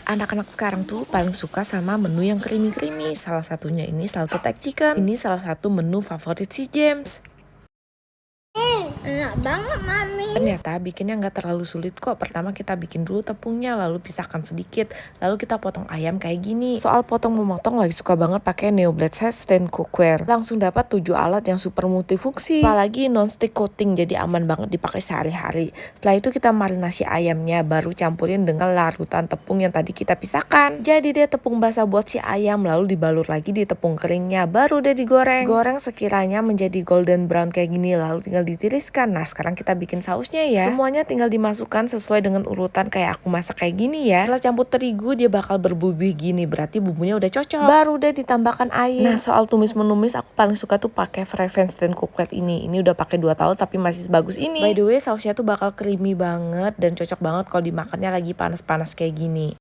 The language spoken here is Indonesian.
Anak-anak sekarang tuh paling suka sama menu yang creamy-creamy. Salah satunya ini salted egg chicken. Ini salah satu menu favorit si James. Enak banget, Mami. Ternyata bikinnya nggak terlalu sulit kok. Pertama kita bikin dulu tepungnya, lalu pisahkan sedikit, lalu kita potong ayam kayak gini. Soal potong memotong lagi suka banget pakai NeoBlade Set Stand Cookware. Langsung dapat 7 alat yang super multifungsi. Apalagi non-stick coating, jadi aman banget dipakai sehari-hari. Setelah itu kita marinasi ayamnya, baru campurin dengan larutan tepung yang tadi kita pisahkan. Jadi deh tepung basah buat si ayam, lalu dibalur lagi di tepung keringnya, baru deh digoreng. Goreng sekiranya menjadi golden brown kayak gini, lalu tinggal ditiriskan. Nah sekarang kita bikin sausnya ya. Semuanya tinggal dimasukkan sesuai dengan urutan kayak aku masak kayak gini ya. Setelah campur terigu dia bakal berbuih gini, berarti bumbunya udah cocok. Baru deh ditambahkan air. Nah soal tumis menumis aku paling suka tuh pakai Fragrance Stand Cookware ini. Ini udah pakai 2 tahun tapi masih sebagus ini. By the way sausnya tuh bakal creamy banget dan cocok banget kalau dimakannya lagi panas-panas kayak gini.